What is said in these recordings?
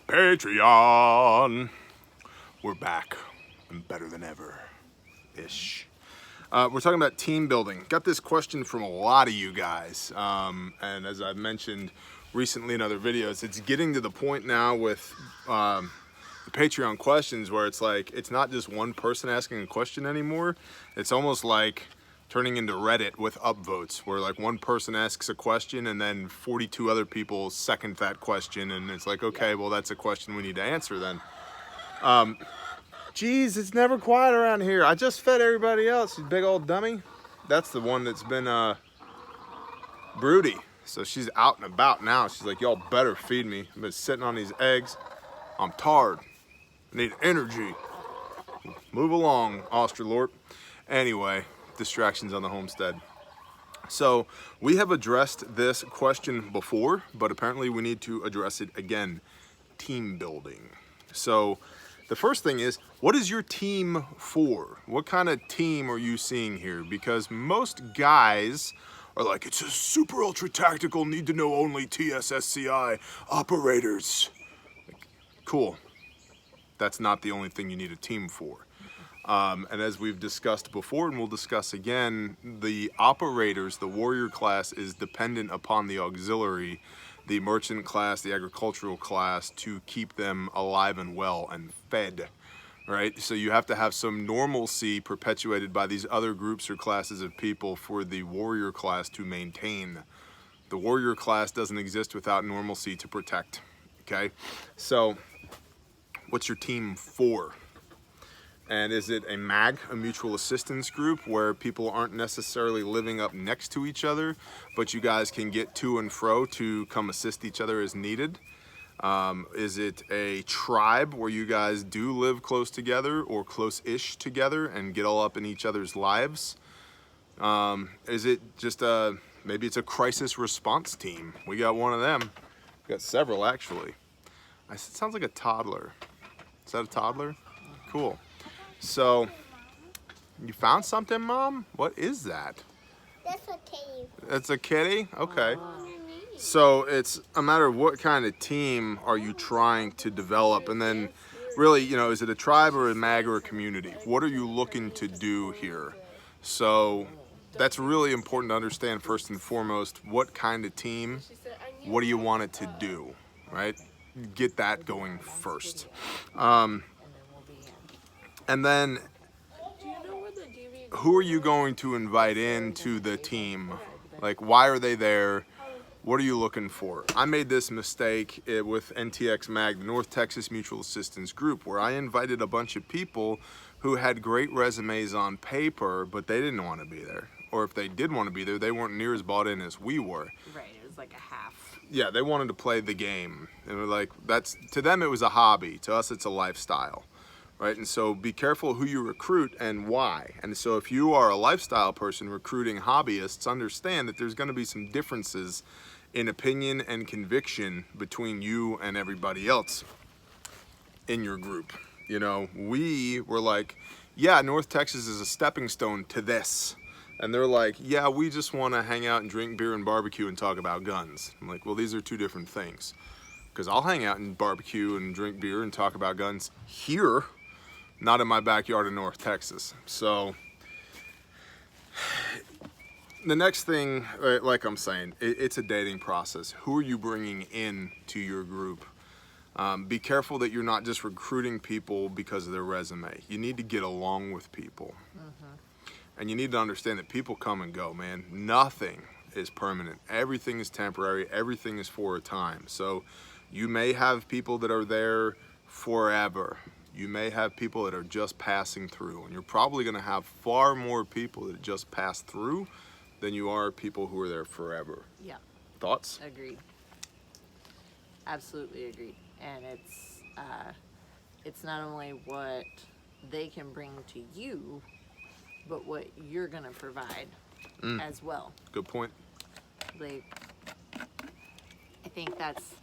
Patreon. We're back and better than ever ish. We're talking about team building. Got this question from a lot of you guys, and as I've mentioned recently in other videos, it's getting to the point now with the Patreon questions where it's like it's not just one person asking a question anymore. It's almost like turning into Reddit with upvotes, where like one person asks a question and then 42 other people second that question, and it's like, okay, well that's a question we need to answer then. Geez, it's never quiet around here. I just fed everybody else, you big old dummy. That's the one that's been broody. So she's out and about now. She's like, y'all better feed me. I've been sitting on these eggs. I'm tired. I need energy. Move along, Australorp. Anyway, distractions on the homestead. So we have addressed this question before, but apparently we need to address it again. Team building. So the first thing is, what is your team for? What kind of team are you seeing here? Because most guys are like, it's a super ultra tactical, need to know only TSSCI operators. Cool. That's not the only thing you need a team for. And as we've discussed before, and we'll discuss again, the operators, the warrior class, is dependent upon the auxiliary, the merchant class, the agricultural class, to keep them alive and well and fed, right? So you have to have some normalcy perpetuated by these other groups or classes of people for the warrior class to maintain. The warrior class doesn't exist without normalcy to protect, okay? So what's your team for? And is it a MAG, a mutual assistance group, where people aren't necessarily living up next to each other, but you guys can get to and fro to come assist each other as needed? Is it a tribe where you guys do live close together or close-ish together and get all up in each other's lives? Is it just maybe it's a crisis response team? We got one of them. We got several, actually. It sounds like a toddler. Is that a toddler? Cool. So, you found something, Mom? What is that? That's a kitty. It's a kitty? Okay. So, it's a matter of what kind of team are you trying to develop, and then really, you know, is it a tribe or a MAG or a community? What are you looking to do here? So, that's really important to understand first and foremost. What kind of team? What do you want it to do, right? Get that going first. And then, who are you going to invite into the team? Like, why are they there? What are you looking for? I made this mistake with NTX MAG, the North Texas Mutual Assistance Group, where I invited a bunch of people who had great resumes on paper, but they didn't want to be there. Or if they did want to be there, they weren't near as bought in as we were. Right, it was like a half. Yeah, they wanted to play the game. And we're like, to them it was a hobby. To us, it's a lifestyle. Right, and so be careful who you recruit and why. And so if you are a lifestyle person recruiting hobbyists, understand that there's going to be some differences in opinion and conviction between you and everybody else in your group. You know, we were like, yeah, North Texas is a stepping stone to this. And they're like, yeah, we just want to hang out and drink beer and barbecue and talk about guns. I'm like, well, these are two different things. Because I'll hang out and barbecue and drink beer and talk about guns here, not in my backyard in North Texas. So the next thing, like I'm saying, it's a dating process. Who are you bringing in to your group? Be careful that you're not just recruiting people because of their resume. You need to get along with people. And you need to understand that people come and go, man. Nothing is permanent. Everything is temporary. Everything is for a time. So you may have people that are there forever. You may have people that are just passing through, and you're probably going to have far more people that just pass through than you are people who are there forever. Yeah. Thoughts? Agreed. Absolutely agreed. And it's not only what they can bring to you, but what you're going to provide as well. Good point. Like, I think that's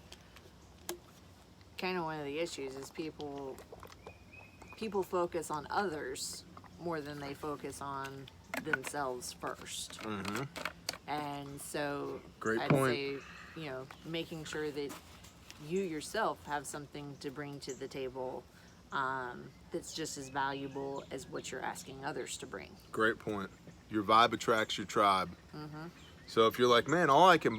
kind of one of the issues is people focus on others more than they focus on themselves first. And so Great I'd point. say, you know, making sure that you yourself have something to bring to the table that's just as valuable as what you're asking others to bring. Great point. Your vibe attracts your tribe. So if you're like, man, all I can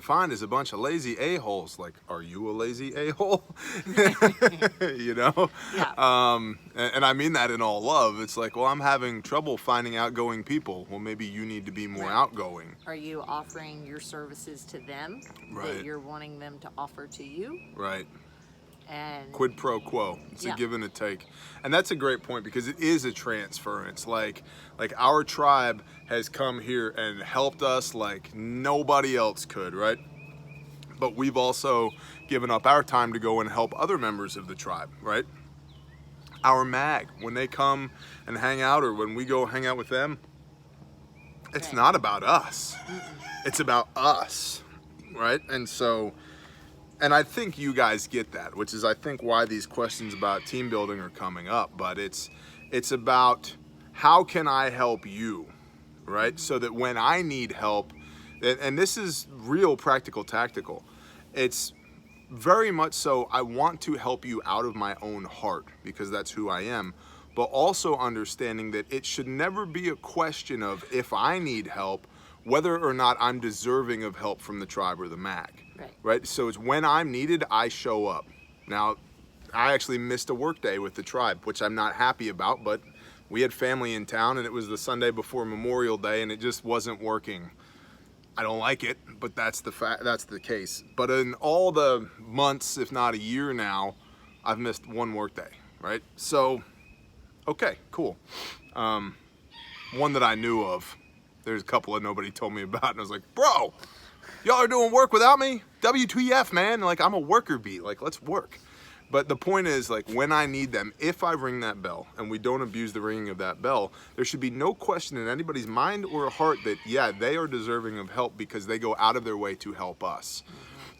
find is a bunch of lazy a-holes. Like, are you a lazy a-hole? You know? Yeah. And I mean that in all love. It's like, well, I'm having trouble finding outgoing people. Well, maybe you need to be more Right. outgoing. Are you offering your services to them Right. that you're wanting them to offer to you? Right. And Quid pro quo. It's Yeah. a give and a take. And that's a great point because it is a transference. Like our tribe has come here and helped us like nobody else could, right? But we've also given up our time to go and help other members of the tribe, right? Our mag, when they come and hang out or when we go hang out with them, it's Right. not about us. It's about us, right? And I think you guys get that, which is I think why these questions about team building are coming up. But it's about how can I help you, right? So that when I need help, and this is real practical tactical, it's very much so I want to help you out of my own heart because that's who I am, but also understanding that it should never be a question of if I need help, whether or not I'm deserving of help from the tribe or the mag. Right? So it's when I'm needed, I show up. Now, I actually missed a work day with the tribe, which I'm not happy about, but we had family in town and it was the Sunday before Memorial Day and it just wasn't working. I don't like it, but that's the case. But in all the months, if not a year now, I've missed one work day, right? So, okay, cool. One that I knew of, there's a couple that nobody told me about, and I was like, bro, y'all are doing work without me? WTF, man. Like, I'm a worker bee. Like, let's work. But the point is, like, when I need them, if I ring that bell, and we don't abuse the ringing of that bell, there should be no question in anybody's mind or heart that, yeah, they are deserving of help because they go out of their way to help us.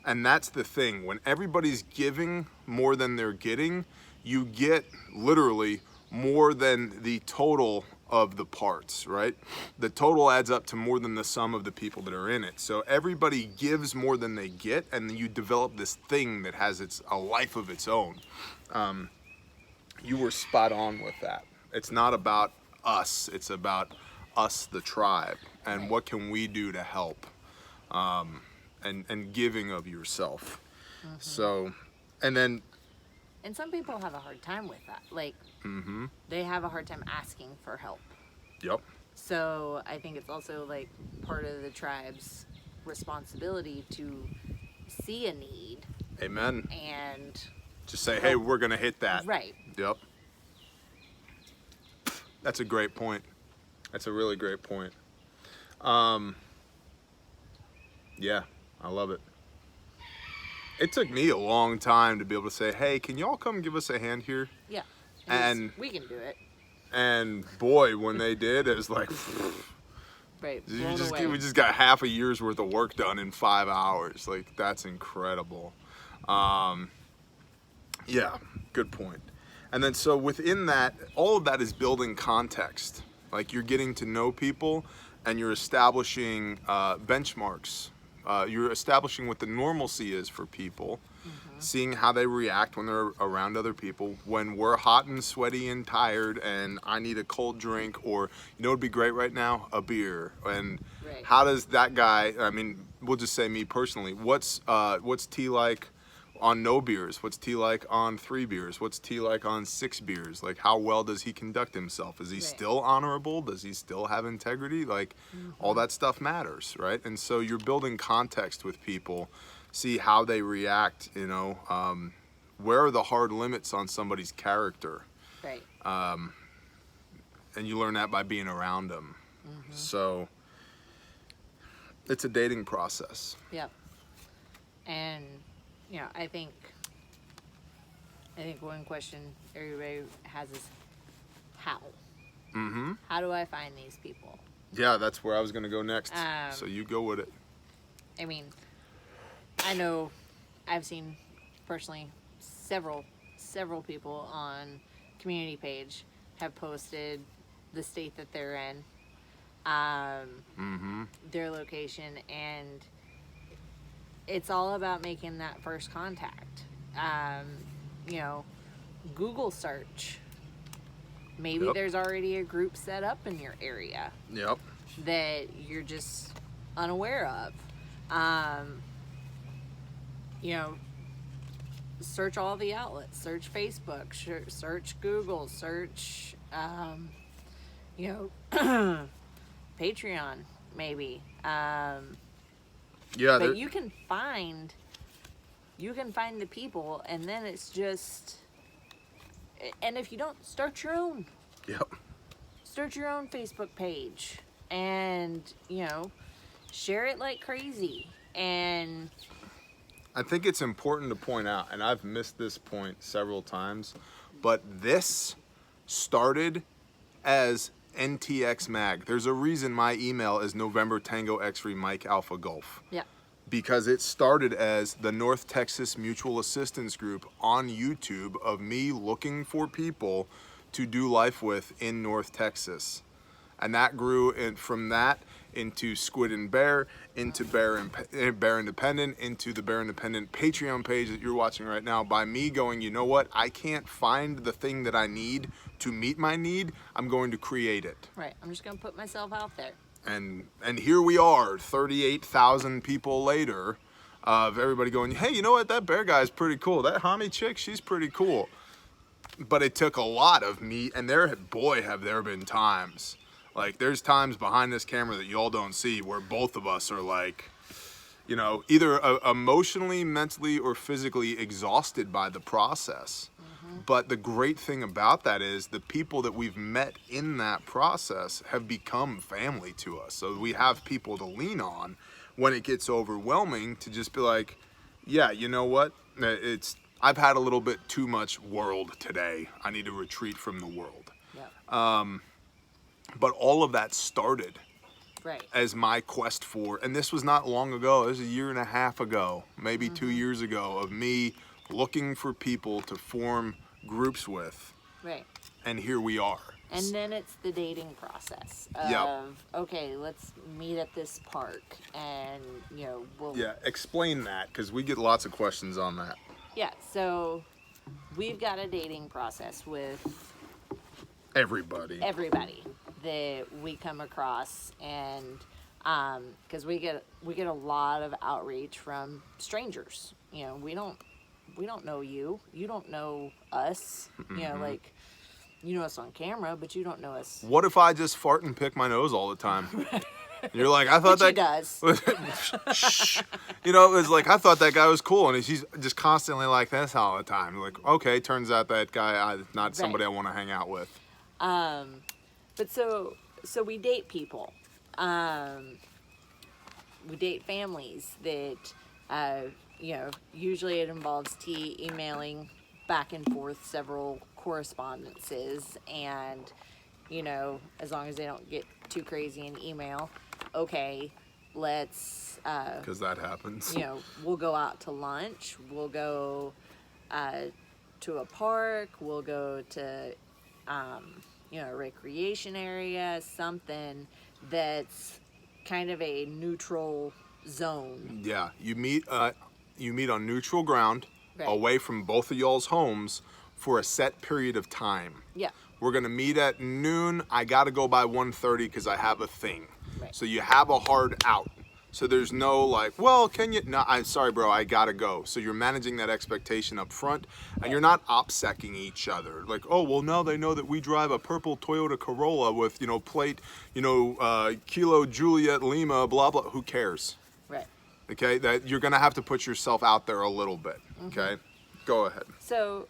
And that's the thing. When everybody's giving more than they're getting, you get literally more than the total of the parts, right? The total adds up to more than the sum of the people that are in it. So everybody gives more than they get, and then you develop this thing that has a life of its own. You were spot on with that. It's not about us, it's about us, the tribe, and what can we do to help, and giving of yourself. So, and then And some people have a hard time with that. Like, they have a hard time asking for help. Yep. So I think it's also like part of the tribe's responsibility to see a need Amen. and Just say, hey, we're gonna hit that. right. Yep. That's a great point. That's a really great point. Yeah, I love it. It took me a long time to be able to say, hey, can y'all come give us a hand here? Yeah. And- we can do it. And boy, when they did, it was like, Right. we Blown away. just got half a year's worth of work done in 5 hours. Like, that's incredible. Yeah, good point. And then so within that, all of that is building context. Like, you're getting to know people and you're establishing benchmarks. You're establishing what the normalcy is for people, seeing how they react when they're around other people. When we're hot and sweaty and tired and I need a cold drink, or, you know, it'd be great right now, a beer. And Right. how does that guy, I mean, we'll just say me personally, what's tea like on no beers? What's tea like on 3 beers? What's tea like on 6 beers? Like, how well does he conduct himself? Is he Right. still honorable? Does he still have integrity? Like, all that stuff matters, right? And so you're building context with people, see how they react, you know, where are the hard limits on somebody's character? Right. And you learn that by being around them. So it's a dating process. Yep. And you know, I think one question everybody has is how. How do I find these people? Yeah, that's where I was going to go next. Um, So you go with it. I mean, I know I've seen personally several people on community page have posted the state that they're in, their location, and it's all about making that first contact. You know, Google search. Maybe Yep. there's already a group set up in your area Yep. that you're just unaware of. You know, search all the outlets. Search Facebook. Search Google. Search, you know, Patreon, maybe. Yeah. But you can find the people, and then it's just, and if you don't, start your own Yep. Facebook page, and you know, share it like crazy. And I think it's important to point out, and I've missed this point several times, but this started as NTX Mag. There's a reason my email is November Tango X-Ray Mike Alpha Golf. yeah, Because it started as the North Texas Mutual Assistance Group on YouTube of me looking for people to do life with in North Texas. And that grew from that into Squid and Bear, into Bear Independent, into the Bear Independent Patreon page that you're watching right now, by me going, you know what, I can't find the thing that I need to meet my need, I'm going to create it. right. I'm just gonna put myself out there. And here we are, 38,000 people later, of everybody going, hey, you know what, that Bear guy's pretty cool. That Hami chick, she's pretty cool. But it took a lot of me, and have there been times. Like, there's times behind this camera that y'all don't see where both of us are like, you know, either emotionally, mentally, or physically exhausted by the process. But the great thing about that is the people that we've met in that process have become family to us. So we have people to lean on when it gets overwhelming, to just be like, yeah, you know what? I've had a little bit too much world today. I need to retreat from the world. Yeah. But all of that started Right. as my quest for, and this was not long ago, it was a year and a half ago, maybe 2 years ago, of me looking for people to form groups with, Right. and here we are. And then it's the dating process of, Yep. okay, let's meet at this park, and you know, we'll Yeah, explain that, because we get lots of questions on that. yeah, so we've got a dating process with Everybody. everybody that we come across, and because we get a lot of outreach from strangers. You know, we don't know you. You don't know us. You know, like, you know us on camera, but you don't know us. What if I just fart and pick my nose all the time? You're like, I thought Which he that does. Shh. You know, it was like, I thought that guy was cool, and he's just constantly like this all the time. Like, okay, turns out that guy not somebody I want to hang out with. But so we date people. We date families that, you know, usually it involves emailing back and forth several correspondences, and, you know, as long as they don't get too crazy in email, okay, let's, Because that happens. you know, we'll go out to lunch, we'll go to a park, we'll go to, you know, a recreation area, something that's kind of a neutral zone. Yeah, you meet on neutral ground, Right. away from both of y'all's homes for a set period of time. Yeah. We're gonna meet at noon. I gotta go by 1:30 because I have a thing. Right. So you have a hard out. So there's no like, well, can you? No, I'm sorry, bro, I gotta go. So you're managing that expectation up front, and you're not opsecking each other. Like, oh, well, now they know that we drive a purple Toyota Corolla with, you know, plate, you know, Kilo Juliet Lima, blah blah. Who cares? Right. Okay, that you're gonna have to put yourself out there a little bit. Okay, go ahead. So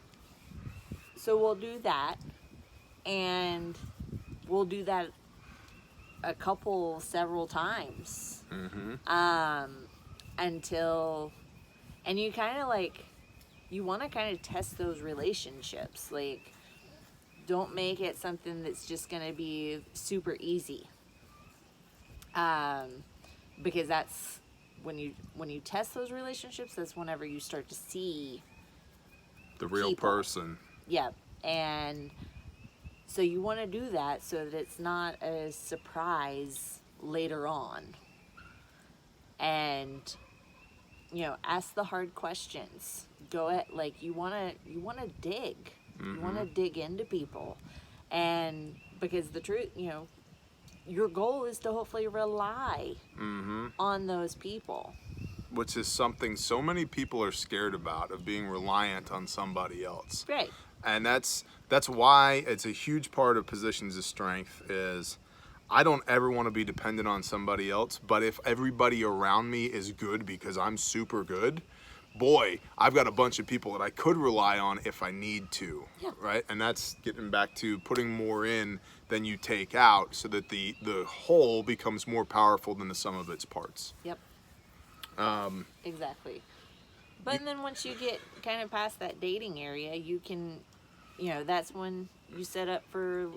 we'll do that, and we'll do that several times. Until, and you kind of like, you want to kind of test those relationships. Like, don't make it something that's just going to be super easy. Because that's when you test those relationships, that's whenever you start to see The real people. person. yeah. And so you want to do that so that it's not a surprise later on. And ask the hard questions. Go at like you wanna dig. You wanna dig into people, and because the truth, your goal is to hopefully rely on those people. Which is something so many people are scared about, of being reliant on somebody else. Right. And that's why it's a huge part of positions of strength is I don't ever want to be dependent on somebody else, but if everybody around me is good because I'm super good, boy, I've got a bunch of people that I could rely on if I need to, Yeah. right? And that's getting back to putting more in than you take out so that the whole becomes more powerful than the sum of its parts. Yep. Exactly. But then once you get kind of past that dating area, you can, that's when you set up for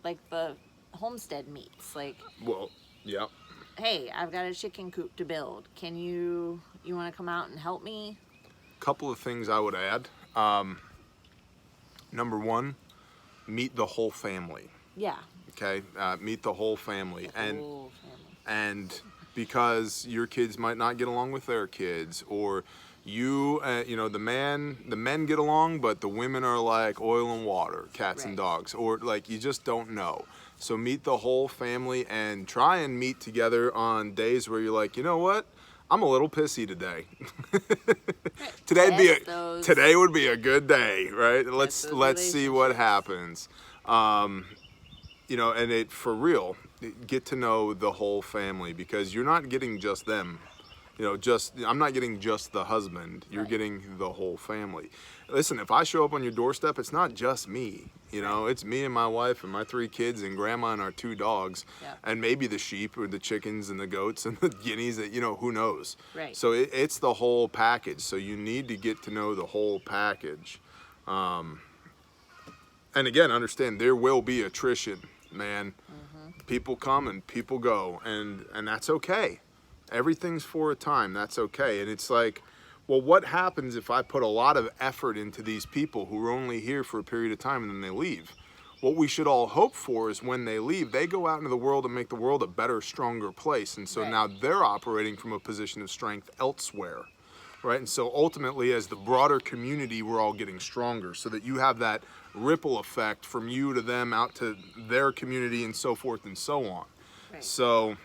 like the homestead meets. Like, Well, yeah. hey, I've got a chicken coop to build. You want to come out and help me? Couple of things I would add. Number one, meet the whole family. Yeah. Okay, meet the whole family, The whole family. and because your kids might not get along with their kids, or the men get along, but the women are like oil and water, cats and Right. dogs, or like you just don't know. So meet the whole family and try and meet together on days where you're like, you know what? I'm a little pissy today. Today would be a good day, right? Let's see what happens. And it for real, get to know the whole family, because you're not getting just them. I'm not getting just the husband. You're Right. getting the whole family. Listen, if I show up on your doorstep, it's not just me. It's me and my wife and my 3 kids and grandma and our 2 dogs, Yeah. and maybe the sheep or the chickens and the goats and the guineas. That who knows. Right. So it's the whole package. So you need to get to know the whole package. And again, understand there will be attrition, man. People come and people go, and that's okay. Everything's for a time. That's okay. And it's like, well, what happens if I put a lot of effort into these people who are only here for a period of time and then they leave? What we should all hope for is when they leave, they go out into the world and make the world a better, stronger place. And so Right. now they're operating from a position of strength elsewhere, right? And so ultimately, as the broader community, we're all getting stronger, so that you have that ripple effect from you to them out to their community and so forth and so on. Right. So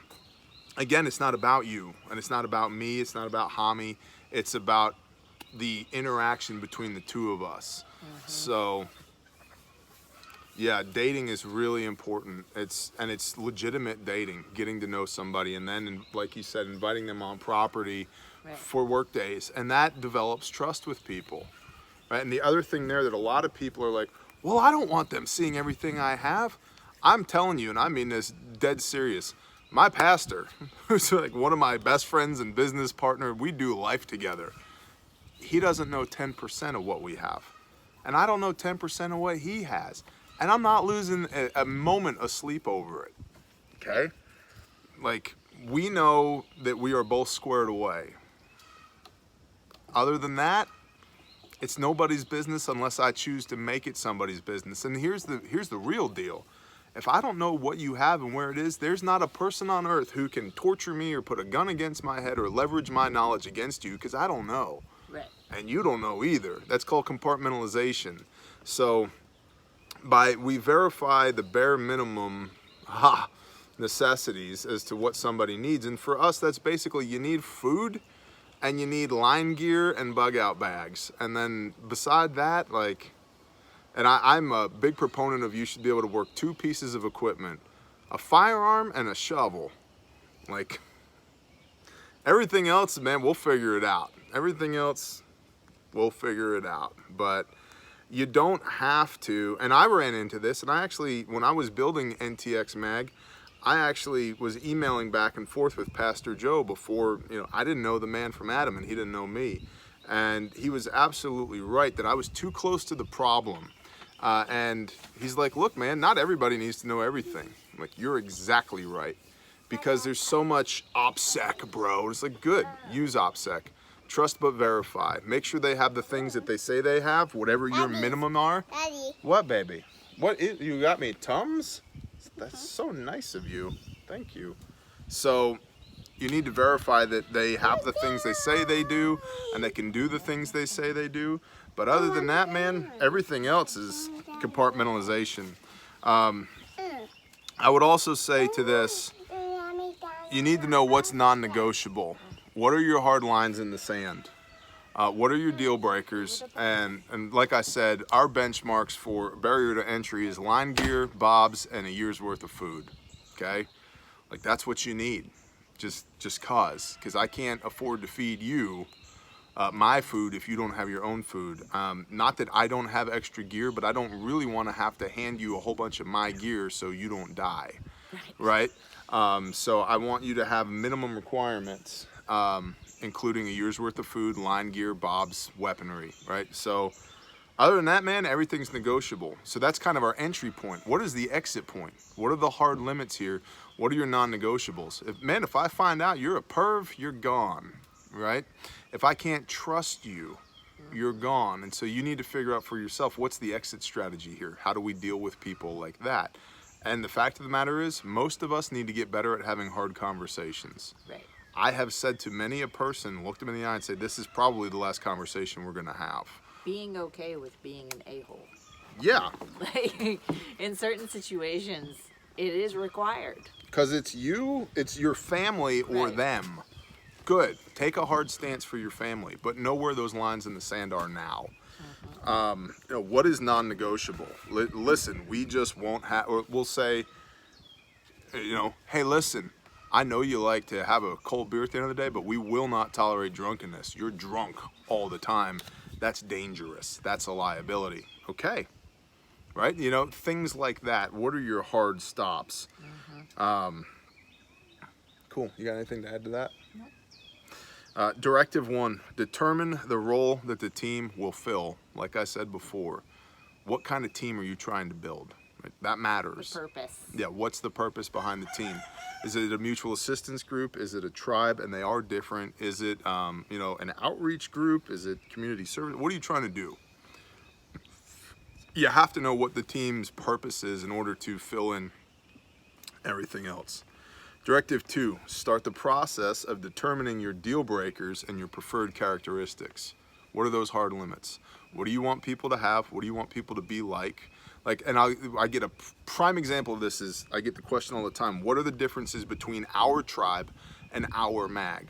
again, it's not about you, and it's not about me, it's not about Hami, it's about the interaction between the two of us. So yeah, dating is really important. It's legitimate dating, getting to know somebody, and then, like you said, inviting them on property Right. for work days, and that develops trust with people, right? And the other thing there that a lot of people are like, well, I don't want them seeing everything I have. I'm telling you, and I mean this dead serious, my pastor, who's like one of my best friends and business partner, we do life together, he doesn't know 10% of what we have, and I don't know 10% of what he has, and I'm not losing a moment of sleep over it. Okay, like, we know that we are both squared away. Other than that, it's nobody's business unless I choose to make it somebody's business. And here's the real deal. If I don't know what you have and where it is, there's not a person on earth who can torture me or put a gun against my head or leverage my knowledge against you, because I don't know. Right. And you don't know either. That's called compartmentalization. So we verify the bare minimum necessities as to what somebody needs. And for us, that's basically, you need food and you need line gear and bug out bags. And then beside that, like, and I'm a big proponent of, you should be able to work 2 pieces of equipment, a firearm and a shovel. Like, everything else, man, we'll figure it out. Everything else, we'll figure it out. But you don't have to, and I ran into this, and I actually, when I was building NTX Mag, I actually was emailing back and forth with Pastor Joe before, I didn't know the man from Adam and he didn't know me. And he was absolutely right that I was too close to the problem. And he's like, look, man, not everybody needs to know everything. I'm like, you're exactly right. Because there's so much OPSEC, bro. It's like, good, use OPSEC. Trust but verify. Make sure they have the things that they say they have, whatever your minimum are. Daddy. What, baby? You got me Tums? That's so nice of you. Thank you. So you need to verify that they have the things they say they do and they can do the things they say they do. But other than that, man, everything else is compartmentalization. I would also say to this, you need to know what's non-negotiable. What are your hard lines in the sand? What are your deal breakers? And like I said, our benchmarks for barrier to entry is line gear, bobs, and a year's worth of food. Okay, like that's what you need. Just because I can't afford to feed you my food if you don't have your own food. Not that I don't have extra gear, but I don't really want to have to hand you a whole bunch of my gear so you don't die, right? So I want you to have minimum requirements, including a year's worth of food, line gear, bobs, weaponry, right? So other than that, man, everything's negotiable. So that's kind of our entry point. What is the exit point? What are the hard limits here? What are your non-negotiables? If I find out you're a perv, you're gone, right? If I can't trust you, you're gone. And so you need to figure out for yourself, what's the exit strategy here? How do we deal with people like that? And the fact of the matter is, most of us need to get better at having hard conversations. Right. I have said to many a person, looked them in the eye and said, this is probably the last conversation we're gonna have. Being okay with being an a-hole. Yeah. Like, in certain situations, it is required. Because it's you, it's your family or Right. them. Good. Take a hard stance for your family, but know where those lines in the sand are now. What is non-negotiable? Listen, we just won't have, or we'll say, hey, listen, I know you like to have a cold beer at the end of the day, but we will not tolerate drunkenness. You're drunk all the time. That's dangerous. That's a liability. Okay. Right? Things like that. What are your hard stops? Cool. You got anything to add to that? No. Directive 1, determine the role that the team will fill. Like I said before, what kind of team are you trying to build? Right? That matters. The purpose. Yeah, what's the purpose behind the team? Is it a mutual assistance group? Is it a tribe? And they are different. Is it, an outreach group? Is it community service? What are you trying to do? You have to know what the team's purpose is in order to fill in everything else. Directive 2, start the process of determining your deal breakers and your preferred characteristics. What are those hard limits? What do you want people to have? What do you want people to be like? And I get a prime example of this is, I get the question all the time, what are the differences between our tribe and our mag?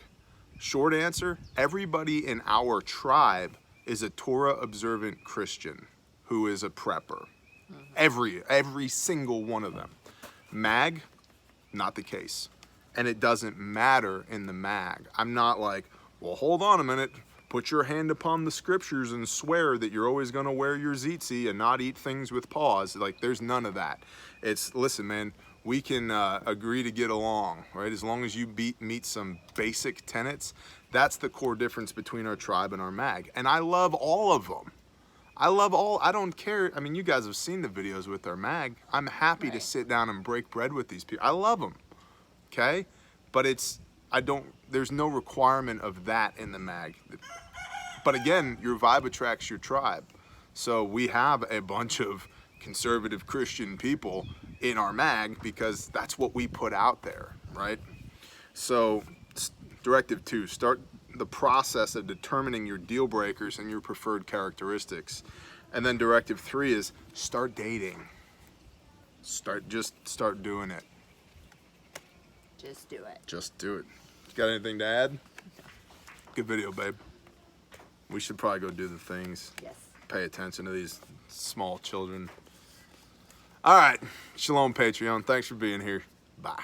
Short answer, everybody in our tribe is a Torah observant Christian who is a prepper. Every single one of them. Mag, not the case. And it doesn't matter in the mag. I'm not like, well, hold on a minute. Put your hand upon the scriptures and swear that you're always going to wear your tzitzit and not eat things with paws. Like, there's none of that. It's, listen, man, we can agree to get along, right? As long as you meet some basic tenets, that's the core difference between our tribe and our mag. And I love all of them. I don't care. I mean, you guys have seen the videos with our mag. I'm happy to sit down and break bread with these people. I love them, okay? But there's no requirement of that in the mag. But again, your vibe attracts your tribe. So we have a bunch of conservative Christian people in our mag because that's what we put out there, right? So directive 2, start the process of determining your deal breakers and your preferred characteristics. And then directive 3 is start dating. Just start doing it. Just do it. Just do it. You got anything to add? Good video, babe. We should probably go do the things. Yes. Pay attention to these small children. All right. Shalom, Patreon. Thanks for being here. Bye.